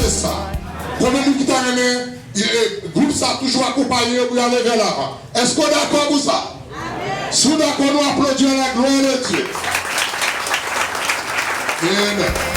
c'est ça. Combien de qui t'a aimé, le groupe ça toujours accompagné pour y aller vers là. Est-ce qu'on est d'accord pour ça? Si vous êtes d'accord, nous applaudissons la gloire de Dieu. Amen.